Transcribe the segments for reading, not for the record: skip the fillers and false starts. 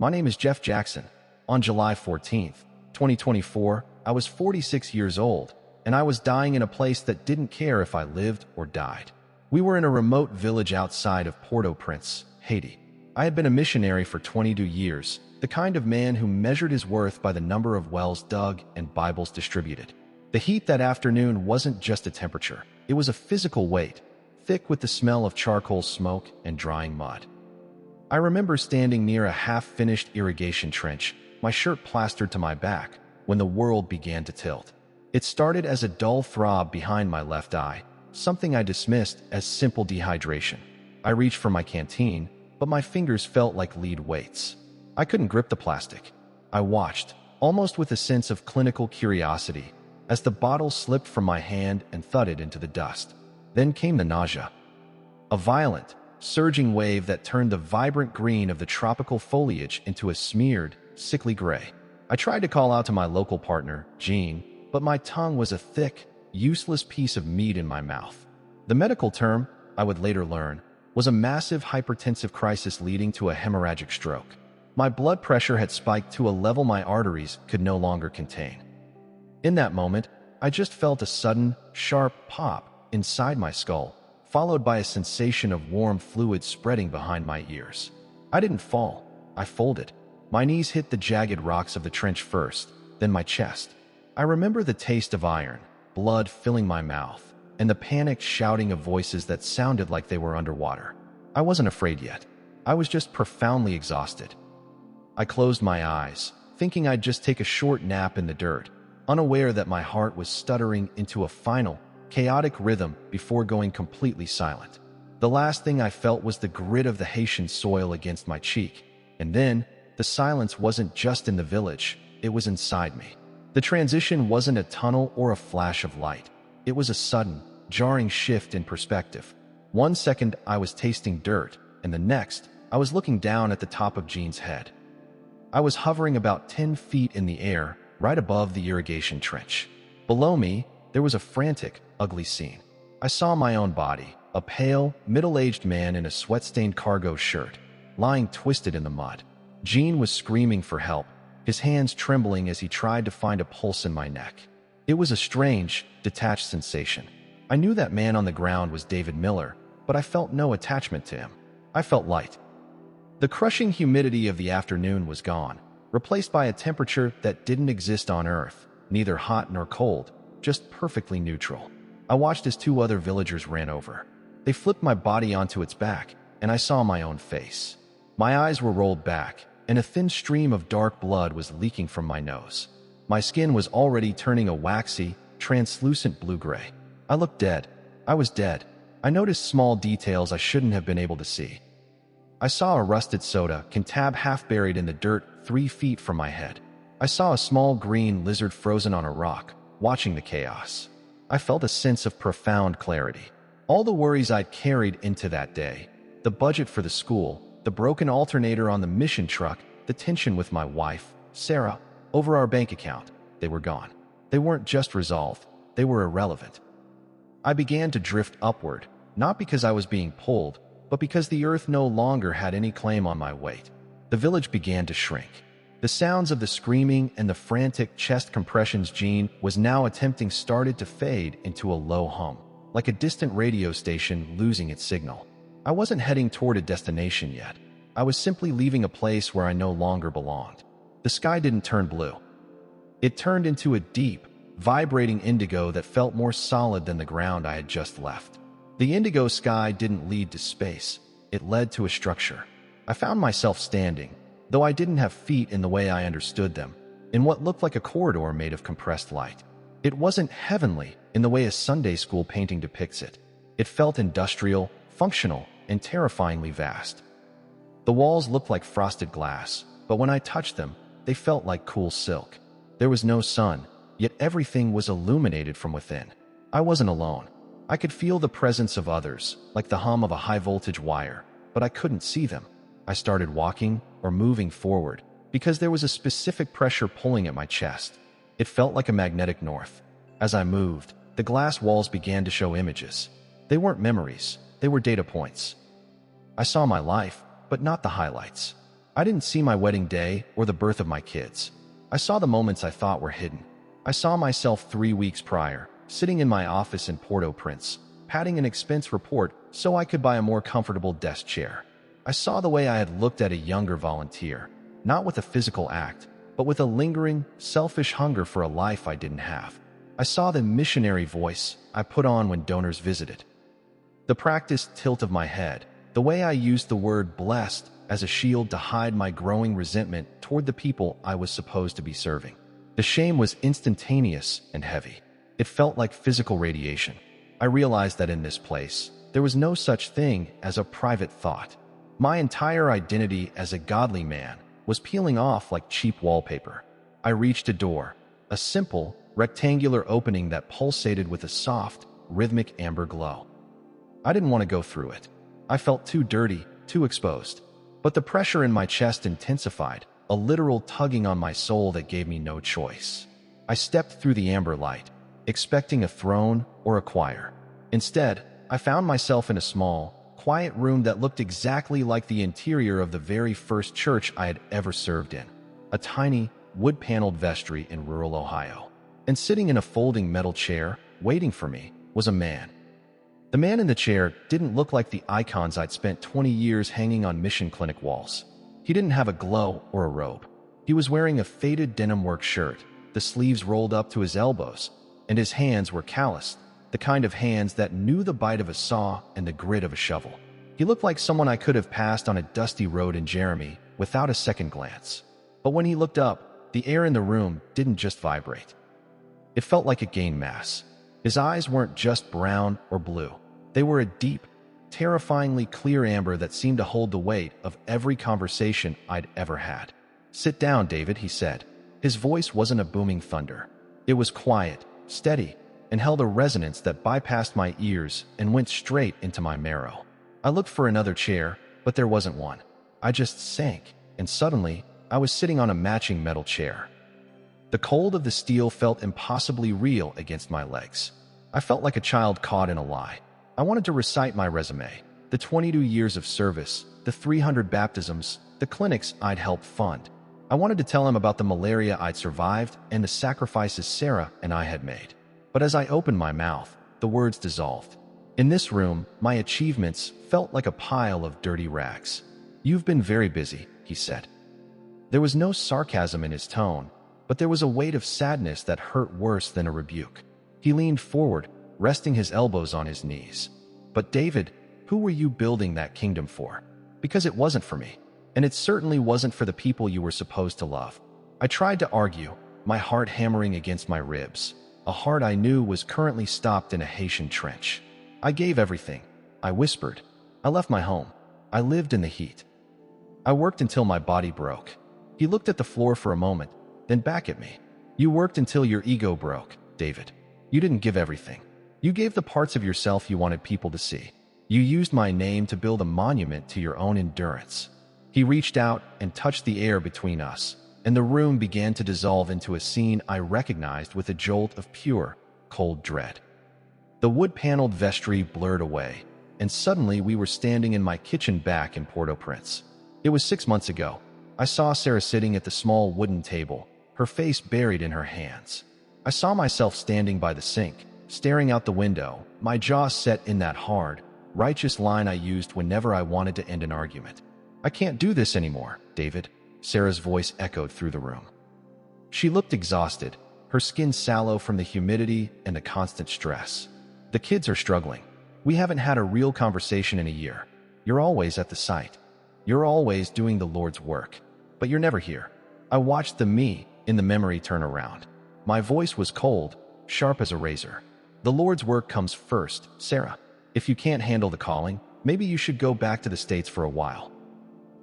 My name is Jeff Jackson. On July 14th, 2024, I was 46 years old, and I was dying in a place that didn't care if I lived or died. We were in a remote village outside of Port-au-Prince, Haiti. I had been a missionary for 22 years, the kind of man who measured his worth by the number of wells dug and Bibles distributed. The heat that afternoon wasn't just a temperature, it was a physical weight, thick with the smell of charcoal smoke and drying mud. I remember standing near a half-finished irrigation trench, my shirt plastered to my back, when the world began to tilt. It started as a dull throb behind my left eye, something I dismissed as simple dehydration. I reached for my canteen, but my fingers felt like lead weights. I couldn't grip the plastic. I watched, almost with a sense of clinical curiosity, as the bottle slipped from my hand and thudded into the dust. Then came the nausea. A violent, surging wave that turned the vibrant green of the tropical foliage into a smeared, sickly gray. I tried to call out to my local partner, Jean, but my tongue was a thick, useless piece of meat in my mouth. The medical term, I would later learn, was a massive hypertensive crisis leading to a hemorrhagic stroke. My blood pressure had spiked to a level my arteries could no longer contain. In that moment, I just felt a sudden, sharp pop inside my skull, followed by a sensation of warm fluid spreading behind my ears. I didn't fall. I folded. My knees hit the jagged rocks of the trench first, then my chest. I remember the taste of iron, blood filling my mouth, and the panicked shouting of voices that sounded like they were underwater. I wasn't afraid yet. I was just profoundly exhausted. I closed my eyes, thinking I'd just take a short nap in the dirt, unaware that my heart was stuttering into a final, chaotic rhythm before going completely silent. The last thing I felt was the grit of the Haitian soil against my cheek, and then, the silence wasn't just in the village, it was inside me. The transition wasn't a tunnel or a flash of light. It was a sudden, jarring shift in perspective. 1 second I was tasting dirt, and the next, I was looking down at the top of Jean's head. I was hovering about 10 feet in the air, right above the irrigation trench. Below me, there was a frantic, ugly scene. I saw my own body, a pale, middle-aged man in a sweat-stained cargo shirt, lying twisted in the mud. Jean was screaming for help, his hands trembling as he tried to find a pulse in my neck. It was a strange, detached sensation. I knew that man on the ground was David Miller, but I felt no attachment to him. I felt light. The crushing humidity of the afternoon was gone, replaced by a temperature that didn't exist on Earth, neither hot nor cold, just perfectly neutral. I watched as 2 other villagers ran over. They flipped my body onto its back, and I saw my own face. My eyes were rolled back, and a thin stream of dark blood was leaking from my nose. My skin was already turning a waxy, translucent blue-gray. I looked dead. I was dead. I noticed small details I shouldn't have been able to see. I saw a rusted soda can tab half buried in the dirt 3 feet from my head. I saw a small green lizard frozen on a rock, watching the chaos. I felt a sense of profound clarity. All the worries I'd carried into that day, the budget for the school, the broken alternator on the mission truck, the tension with my wife, Sarah, over our bank account, they were gone. They weren't just resolved, they were irrelevant. I began to drift upward, not because I was being pulled, but because the earth no longer had any claim on my weight. The village began to shrink. The sounds of the screaming and the frantic chest compressions Jean was now attempting started to fade into a low hum, like a distant radio station losing its signal. I wasn't heading toward a destination yet. I was simply leaving a place where I no longer belonged. The sky didn't turn blue. It turned into a deep, vibrating indigo that felt more solid than the ground I had just left. The indigo sky didn't lead to space. It led to a structure. I found myself standing, though I didn't have feet in the way I understood them, in what looked like a corridor made of compressed light. It wasn't heavenly in the way a Sunday school painting depicts it. It felt industrial, functional, and terrifyingly vast. The walls looked like frosted glass, but when I touched them, they felt like cool silk. There was no sun, yet everything was illuminated from within. I wasn't alone. I could feel the presence of others, like the hum of a high-voltage wire, but I couldn't see them. I started walking or moving forward because there was a specific pressure pulling at my chest. It felt like a magnetic north. As I moved, the glass walls began to show images. They weren't memories, they were data points. I saw my life, but not the highlights. I didn't see my wedding day or the birth of my kids. I saw the moments I thought were hidden. I saw myself 3 weeks prior, sitting in my office in Port-au-Prince, padding an expense report so I could buy a more comfortable desk chair. I saw the way I had looked at a younger volunteer, not with a physical act, but with a lingering, selfish hunger for a life I didn't have. I saw the missionary voice I put on when donors visited. The practiced tilt of my head, the way I used the word blessed as a shield to hide my growing resentment toward the people I was supposed to be serving. The shame was instantaneous and heavy. It felt like physical radiation. I realized that in this place, there was no such thing as a private thought. My entire identity as a godly man was peeling off like cheap wallpaper. I reached a door, a simple, rectangular opening that pulsated with a soft, rhythmic amber glow. I didn't want to go through it. I felt too dirty, too exposed. But the pressure in my chest intensified, a literal tugging on my soul that gave me no choice. I stepped through the amber light, expecting a throne or a choir. Instead, I found myself in a small, quiet room that looked exactly like the interior of the very first church I had ever served in. A tiny, wood-paneled vestry in rural Ohio. And sitting in a folding metal chair, waiting for me, was a man. The man in the chair didn't look like the icons I'd spent 20 years hanging on mission clinic walls. He didn't have a glow or a robe. He was wearing a faded denim work shirt, the sleeves rolled up to his elbows, and his hands were calloused, the kind of hands that knew the bite of a saw and the grit of a shovel. He looked like someone I could have passed on a dusty road in Jeremy without a second glance. But when he looked up, the air in the room didn't just vibrate. It felt like a gained mass. His eyes weren't just brown or blue. They were a deep, terrifyingly clear amber that seemed to hold the weight of every conversation I'd ever had. "Sit down, David," he said. His voice wasn't a booming thunder. It was quiet, steady, and held a resonance that bypassed my ears and went straight into my marrow. I looked for another chair, but there wasn't one. I just sank, and suddenly, I was sitting on a matching metal chair. The cold of the steel felt impossibly real against my legs. I felt like a child caught in a lie. I wanted to recite my resume, the 22 years of service, the 300 baptisms, the clinics I'd helped fund. I wanted to tell him about the malaria I'd survived and the sacrifices Sarah and I had made. But as I opened my mouth, the words dissolved. In this room, my achievements felt like a pile of dirty rags. "You've been very busy," he said. There was no sarcasm in his tone, but there was a weight of sadness that hurt worse than a rebuke. He leaned forward, resting his elbows on his knees. "But David, who were you building that kingdom for? Because it wasn't for me. And it certainly wasn't for the people you were supposed to love." I tried to argue, my heart hammering against my ribs, a heart I knew was currently stopped in a Haitian trench. "I gave everything," I whispered. "I left my home. I lived in the heat. I worked until my body broke." He looked at the floor for a moment, then back at me. "You worked until your ego broke, David. You didn't give everything. You gave the parts of yourself you wanted people to see. You used my name to build a monument to your own endurance." He reached out and touched the air between us, and the room began to dissolve into a scene I recognized with a jolt of pure, cold dread. The wood-paneled vestry blurred away, and suddenly we were standing in my kitchen back in Port-au-Prince. It was 6 months ago. I saw Sarah sitting at the small wooden table, her face buried in her hands. I saw myself standing by the sink, staring out the window, my jaw set in that hard, righteous line I used whenever I wanted to end an argument. "I can't do this anymore, David," Sarah's voice echoed through the room. She looked exhausted, her skin sallow from the humidity and the constant stress. "The kids are struggling. We haven't had a real conversation in a year. You're always at the site. You're always doing the Lord's work. But you're never here." I watched the me in the memory turn around. My voice was cold, sharp as a razor. "The Lord's work comes first, Sarah. If you can't handle the calling, maybe you should go back to the States for a while."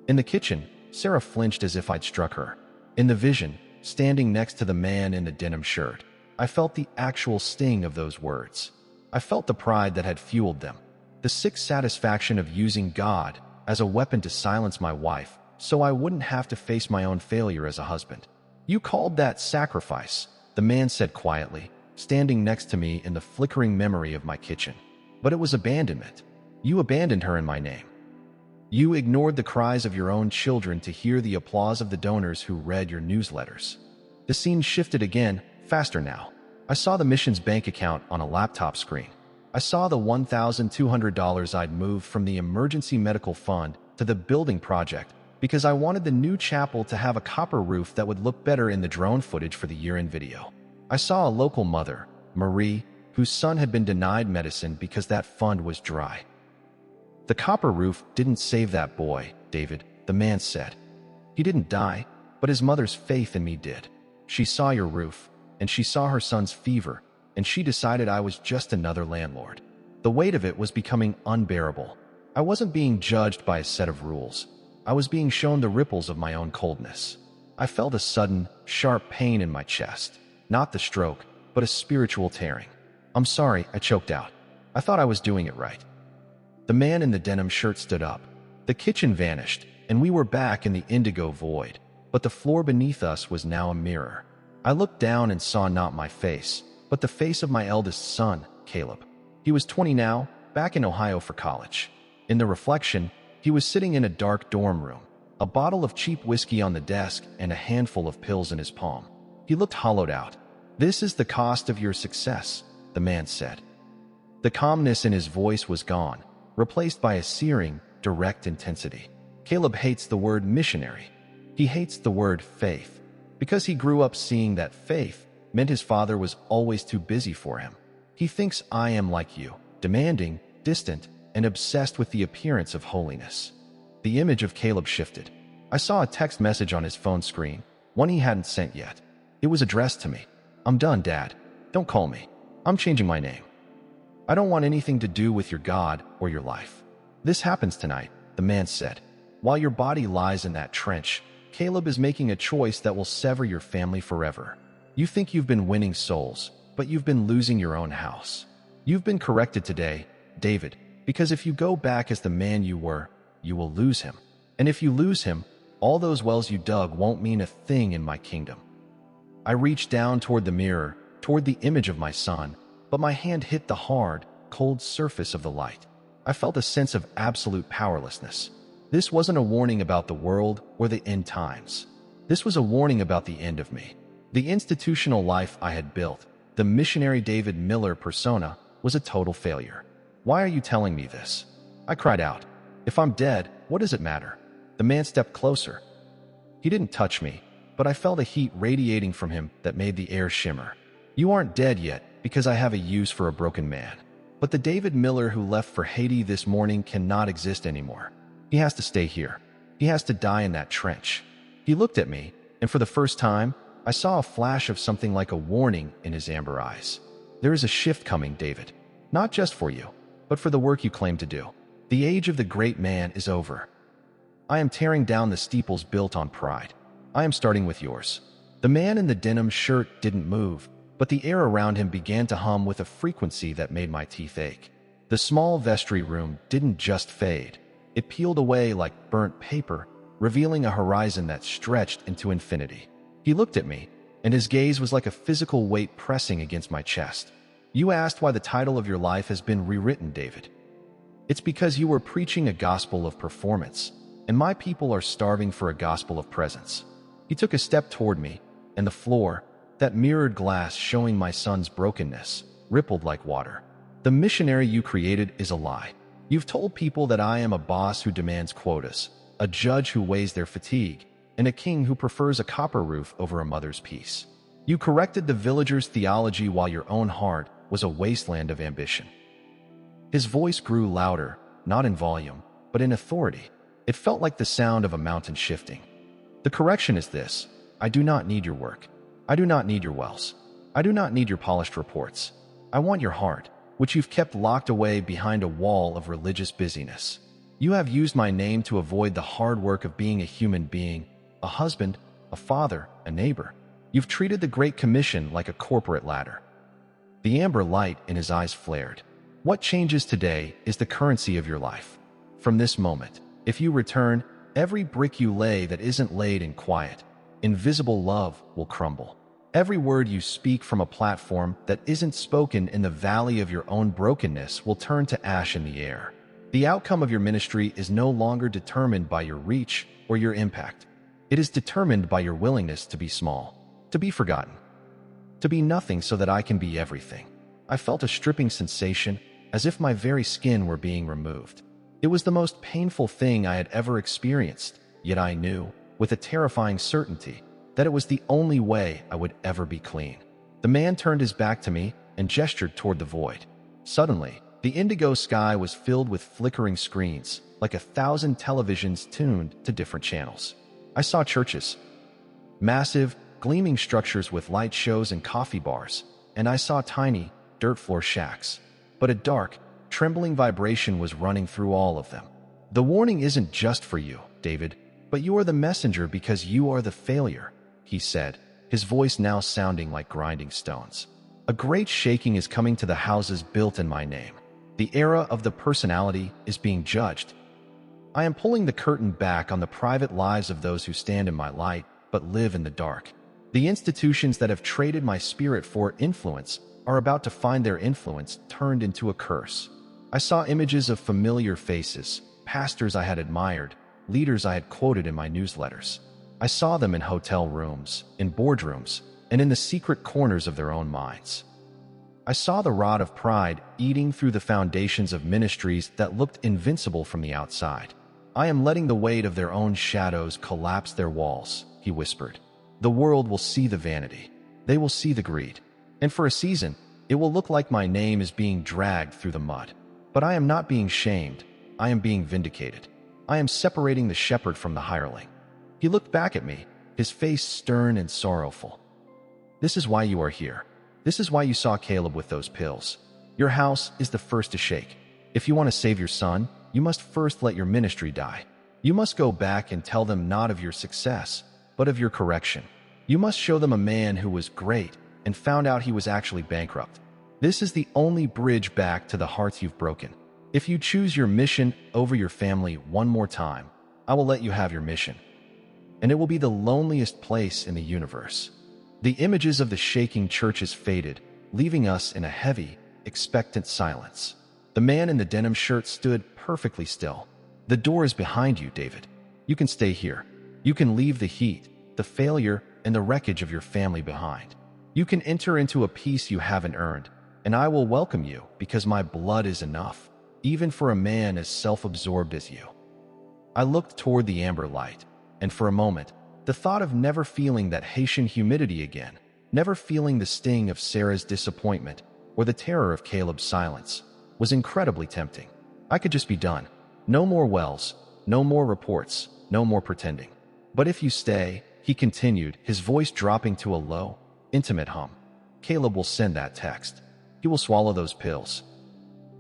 In the kitchen, Sarah flinched as if I'd struck her. In the vision, standing next to the man in the denim shirt, I felt the actual sting of those words. I felt the pride that had fueled them, the sick satisfaction of using God as a weapon to silence my wife so I wouldn't have to face my own failure as a husband. "You called that sacrifice," the man said quietly, standing next to me in the flickering memory of my kitchen. "But it was abandonment. You abandoned her in my name." You ignored the cries of your own children to hear the applause of the donors who read your newsletters. The scene shifted again, faster now. I saw the mission's bank account on a laptop screen. I saw the $1,200 I'd moved from the emergency medical fund to the building project because I wanted the new chapel to have a copper roof that would look better in the drone footage for the year-end video. I saw a local mother, Marie, whose son had been denied medicine because that fund was dry. The copper roof didn't save that boy, David, the man said. He didn't die, but his mother's faith in me did. She saw your roof, and she saw her son's fever, and she decided I was just another landlord. The weight of it was becoming unbearable. I wasn't being judged by a set of rules. I was being shown the ripples of my own coldness. I felt a sudden, sharp pain in my chest. Not the stroke, but a spiritual tearing. I'm sorry, I choked out. I thought I was doing it right. The man in the denim shirt stood up. The kitchen vanished, and we were back in the indigo void. But the floor beneath us was now a mirror. I looked down and saw not my face, but the face of my eldest son, Caleb. He was 20 now, back in Ohio for college. In the reflection, he was sitting in a dark dorm room, a bottle of cheap whiskey on the desk and a handful of pills in his palm. He looked hollowed out. "This is the cost of your success," the man said. The calmness in his voice was gone, replaced by a searing, direct intensity. Caleb hates the word missionary. He hates the word faith, because he grew up seeing that faith meant his father was always too busy for him. He thinks I am like you, demanding, distant, and obsessed with the appearance of holiness. The image of Caleb shifted. I saw a text message on his phone screen, one he hadn't sent yet. It was addressed to me. "I'm done, Dad. Don't call me. I'm changing my name. I don't want anything to do with your God or your life." "This happens tonight," the man said. "While your body lies in that trench, Caleb is making a choice that will sever your family forever. You think you've been winning souls, but you've been losing your own house. You've been corrected today, David, because if you go back as the man you were, you will lose him. And if you lose him, all those wells you dug won't mean a thing in my kingdom." I reached down toward the mirror, toward the image of my son, but my hand hit the hard, cold surface of the light. I felt a sense of absolute powerlessness. This wasn't a warning about the world or the end times. This was a warning about the end of me. The institutional life I had built, the missionary David Miller persona, was a total failure. "Why are you telling me this?" I cried out. "If I'm dead, what does it matter?" The man stepped closer. He didn't touch me, but I felt a heat radiating from him that made the air shimmer. "You aren't dead yet, because I have a use for a broken man. But the David Miller who left for Haiti this morning cannot exist anymore. He has to stay here. He has to die in that trench." He looked at me, and for the first time, I saw a flash of something like a warning in his amber eyes. "There is a shift coming, David. Not just for you, but for the work you claim to do. The age of the great man is over. I am tearing down the steeples built on pride. I am starting with yours." The man in the denim shirt didn't move, but the air around him began to hum with a frequency that made my teeth ache. The small vestry room didn't just fade. It peeled away like burnt paper, revealing a horizon that stretched into infinity. He looked at me, and his gaze was like a physical weight pressing against my chest. "You asked why the title of your life has been rewritten, David. It's because you were preaching a gospel of performance, and my people are starving for a gospel of presence." He took a step toward me, and the floor, that mirrored glass showing my son's brokenness, rippled like water. "The missionary you created is a lie. You've told people that I am a boss who demands quotas, a judge who weighs their fatigue, and a king who prefers a copper roof over a mother's peace. You corrected the villagers' theology while your own heart was a wasteland of ambition." His voice grew louder, not in volume, but in authority. It felt like the sound of a mountain shifting. "The correction is this: I do not need your work. I do not need your wells. I do not need your polished reports. I want your heart, which you've kept locked away behind a wall of religious busyness. You have used my name to avoid the hard work of being a human being, a husband, a father, a neighbor. You've treated the Great Commission like a corporate ladder." The amber light in his eyes flared. "What changes today is the currency of your life. From this moment, if you return, every brick you lay that isn't laid in quiet, invisible love will crumble. Every word you speak from a platform that isn't spoken in the valley of your own brokenness will turn to ash in the air. The outcome of your ministry is no longer determined by your reach or your impact. It is determined by your willingness to be small, to be forgotten, to be nothing so that I can be everything. I felt a stripping sensation, as if my very skin were being removed. It was the most painful thing I had ever experienced, yet I knew, with a terrifying certainty, that it was the only way I would ever be clean. The man turned his back to me and gestured toward the void. Suddenly, the indigo sky was filled with flickering screens, like 1,000 televisions tuned to different channels. I saw churches, massive, gleaming structures with light shows and coffee bars, and I saw tiny, dirt floor shacks. But a dark, trembling vibration was running through all of them. The warning isn't just for you, David, but you are the messenger because you are the failure, he said, his voice now sounding like grinding stones. A great shaking is coming to the houses built in my name. The era of the personality is being judged. I am pulling the curtain back on the private lives of those who stand in my light but live in the dark. The institutions that have traded my spirit for influence are about to find their influence turned into a curse. I saw images of familiar faces, pastors I had admired, leaders I had quoted in my newsletters. I saw them in hotel rooms, in boardrooms, and in the secret corners of their own minds. I saw the rod of pride eating through the foundations of ministries that looked invincible from the outside. I am letting the weight of their own shadows collapse their walls, he whispered. The world will see the vanity. They will see the greed. And for a season, it will look like my name is being dragged through the mud. But I am not being shamed. I am being vindicated. I am separating the shepherd from the hireling. He looked back at me, his face stern and sorrowful. This is why you are here. This is why you saw Caleb with those pills. Your house is the first to shake. If you want to save your son, you must first let your ministry die. You must go back and tell them not of your success, but of your correction. You must show them a man who was great and found out he was actually bankrupt. This is the only bridge back to the hearts you've broken. If you choose your mission over your family one more time, I will let you have your mission. And it will be the loneliest place in the universe. The images of the shaking churches faded, leaving us in a heavy, expectant silence. The man in the denim shirt stood perfectly still. The door is behind you, David. You can stay here. You can leave the heat, the failure, and the wreckage of your family behind. You can enter into a peace you haven't earned, and I will welcome you because my blood is enough, even for a man as self-absorbed as you. I looked toward the amber light, and for a moment, the thought of never feeling that Haitian humidity again, never feeling the sting of Sarah's disappointment or the terror of Caleb's silence, was incredibly tempting. I could just be done. No more wells, no more reports, no more pretending. But if you stay, he continued, his voice dropping to a low, intimate hum, Caleb will send that text. He will swallow those pills.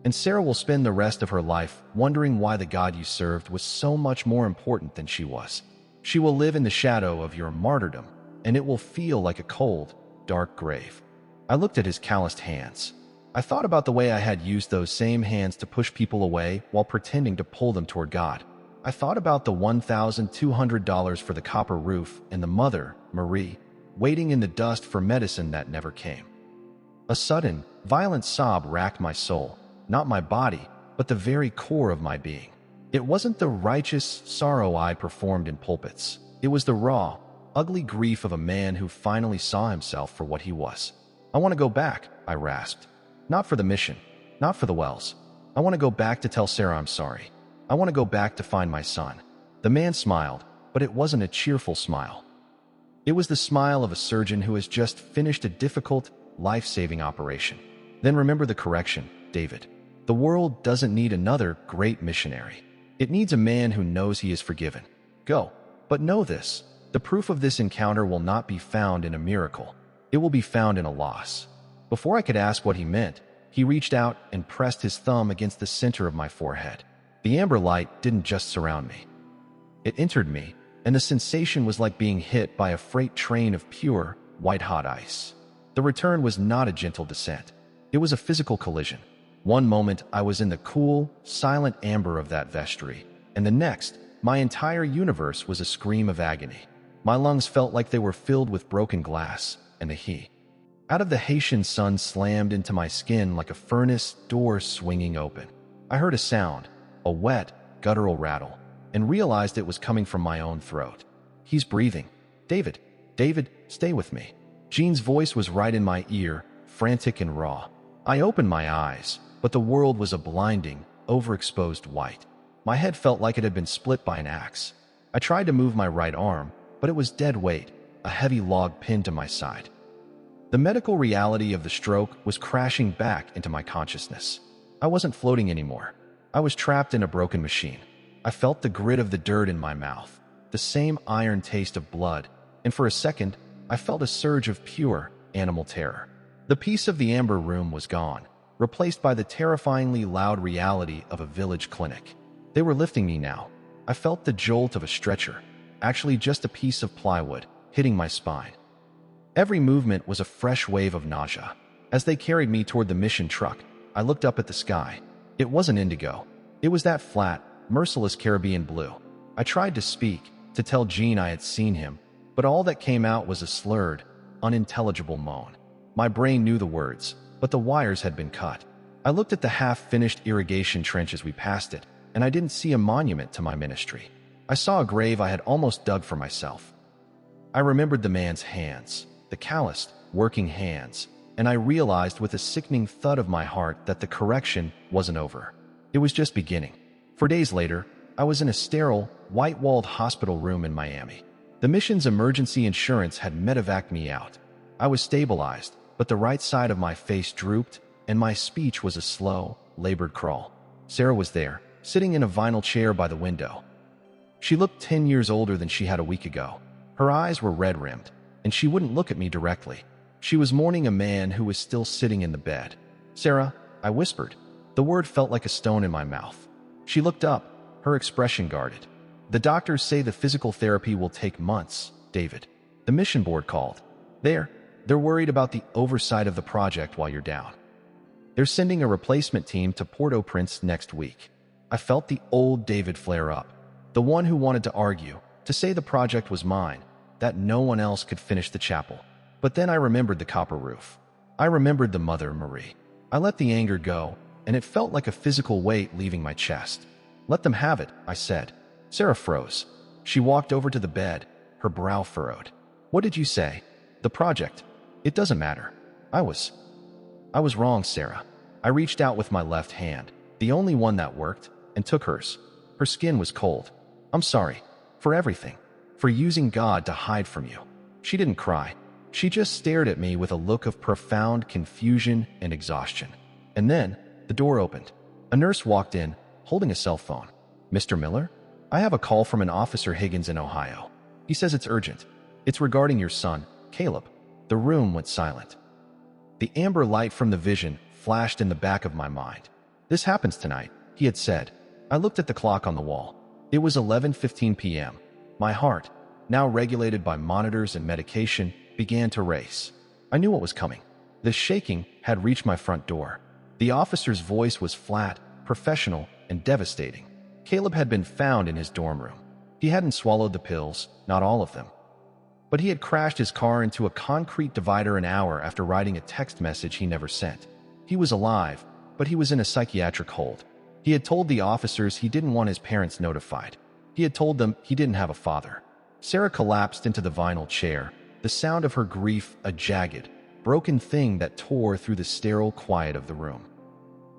And Sarah will spend the rest of her life wondering why the God you served was so much more important than she was. She will live in the shadow of your martyrdom, and it will feel like a cold, dark grave. I looked at his calloused hands. I thought about the way I had used those same hands to push people away while pretending to pull them toward God. I thought about the $1,200 for the copper roof and the mother, Marie, waiting in the dust for medicine that never came. A sudden, violent sob racked my soul, not my body, but the very core of my being. It wasn't the righteous sorrow I performed in pulpits. It was the raw, ugly grief of a man who finally saw himself for what he was. I want to go back, I rasped. Not for the mission, not for the wells. I want to go back to tell Sarah I'm sorry. I want to go back to find my son. The man smiled, but it wasn't a cheerful smile. It was the smile of a surgeon who has just finished a difficult, life-saving operation. Then remember the correction, David. The world doesn't need another great missionary. It needs a man who knows he is forgiven. Go. But know this, the proof of this encounter will not be found in a miracle. It will be found in a loss. Before I could ask what he meant, he reached out and pressed his thumb against the center of my forehead. The amber light didn't just surround me. It entered me, and the sensation was like being hit by a freight train of pure, white-hot ice. The return was not a gentle descent. It was a physical collision. One moment, I was in the cool, silent amber of that vestry, and the next, my entire universe was a scream of agony. My lungs felt like they were filled with broken glass, and the heat out of the Haitian sun slammed into my skin like a furnace door swinging open. I heard a sound, a wet, guttural rattle, and realized it was coming from my own throat. "He's breathing. David, David, stay with me." Jean's voice was right in my ear, frantic and raw. I opened my eyes, but the world was a blinding, overexposed white. My head felt like it had been split by an axe. I tried to move my right arm, but it was dead weight, a heavy log pinned to my side. The medical reality of the stroke was crashing back into my consciousness. I wasn't floating anymore. I was trapped in a broken machine. I felt the grit of the dirt in my mouth, the same iron taste of blood, and for a second, I felt a surge of pure, animal terror. The peace of the amber room was gone, replaced by the terrifyingly loud reality of a village clinic. They were lifting me now. I felt the jolt of a stretcher, actually just a piece of plywood, hitting my spine. Every movement was a fresh wave of nausea. As they carried me toward the mission truck, I looked up at the sky. It wasn't indigo. It was that flat, merciless Caribbean blue. I tried to speak, to tell Jean I had seen him, but all that came out was a slurred, unintelligible moan. My brain knew the words, but the wires had been cut. I looked at the half-finished irrigation trench as we passed it, and I didn't see a monument to my ministry. I saw a grave I had almost dug for myself. I remembered the man's hands, the calloused, working hands, and I realized with a sickening thud of my heart that the correction wasn't over. It was just beginning. For days later, I was in a sterile, white-walled hospital room in Miami. The mission's emergency insurance had medevaced me out. I was stabilized, but the right side of my face drooped, and my speech was a slow, labored crawl. Sarah was there, sitting in a vinyl chair by the window. She looked 10 years older than she had a week ago. Her eyes were red-rimmed, and she wouldn't look at me directly. She was mourning a man who was still sitting in the bed. "Sarah," I whispered. The word felt like a stone in my mouth. She looked up, her expression guarded. "The doctors say the physical therapy will take months, David. The mission board called. They're worried about the oversight of the project while you're down. They're sending a replacement team to Port-au-Prince next week." I felt the old David flare up, the one who wanted to argue, to say the project was mine, that no one else could finish the chapel. But then I remembered the copper roof. I remembered the Mother Marie. I let the anger go, and it felt like a physical weight leaving my chest. "Let them have it," I said. Sarah froze. She walked over to the bed, her brow furrowed. "What did you say?" "The project. It doesn't matter." I was wrong, Sarah. I reached out with my left hand, the only one that worked, and took hers. Her skin was cold. "I'm sorry. For everything. For using God to hide from you." She didn't cry. She just stared at me with a look of profound confusion and exhaustion. And then, the door opened. A nurse walked in, holding a cell phone. "Mr. Miller? I have a call from an Officer Higgins in Ohio. He says it's urgent. It's regarding your son, Caleb." The room went silent. The amber light from the vision flashed in the back of my mind. "This happens tonight," he had said. I looked at the clock on the wall. It was 11:15 p.m. My heart, now regulated by monitors and medication, began to race. I knew what was coming. The shaking had reached my front door. The officer's voice was flat, professional, and devastating. Caleb had been found in his dorm room. He hadn't swallowed the pills, not all of them. But he had crashed his car into a concrete divider an hour after writing a text message he never sent. He was alive, but he was in a psychiatric hold. He had told the officers he didn't want his parents notified. He had told them he didn't have a father. Sarah collapsed into the vinyl chair, the sound of her grief a jagged, broken thing that tore through the sterile quiet of the room.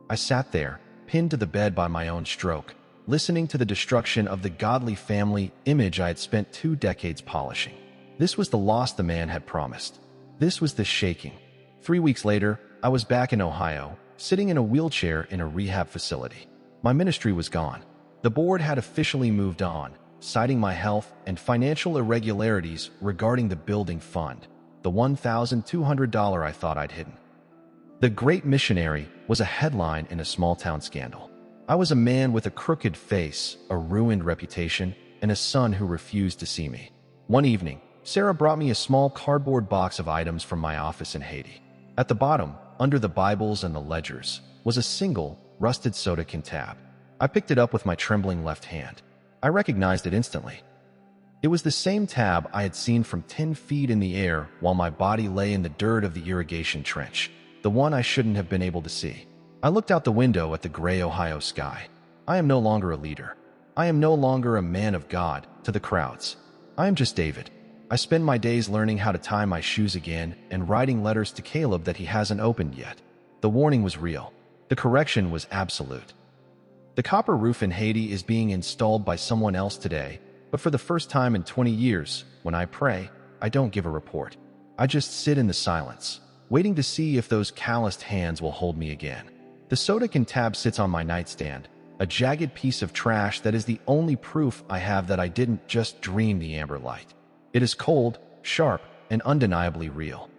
I sat there, pinned to the bed by my own stroke, listening to the destruction of the godly family image I had spent 2 decades polishing. This was the loss the man had promised. This was the shaking. 3 weeks later, I was back in Ohio, sitting in a wheelchair in a rehab facility. My ministry was gone. The board had officially moved on, citing my health and financial irregularities regarding the building fund, the $1,200 I thought I'd hidden. The Great Missionary was a headline in a small-town scandal. I was a man with a crooked face, a ruined reputation, and a son who refused to see me. One evening, Sarah brought me a small cardboard box of items from my office in Haiti. At the bottom, under the Bibles and the ledgers, was a single, rusted soda can tab. I picked it up with my trembling left hand. I recognized it instantly. It was the same tab I had seen from 10 feet in the air while my body lay in the dirt of the irrigation trench, the one I shouldn't have been able to see. I looked out the window at the gray Ohio sky. I am no longer a leader. I am no longer a man of God to the crowds. I am just David. I spend my days learning how to tie my shoes again and writing letters to Caleb that he hasn't opened yet. The warning was real. The correction was absolute. The copper roof in Haiti is being installed by someone else today, but for the first time in 20 years, when I pray, I don't give a report. I just sit in the silence, waiting to see if those calloused hands will hold me again. The soda can tab sits on my nightstand, a jagged piece of trash that is the only proof I have that I didn't just dream the amber light. It is cold, sharp, and undeniably real.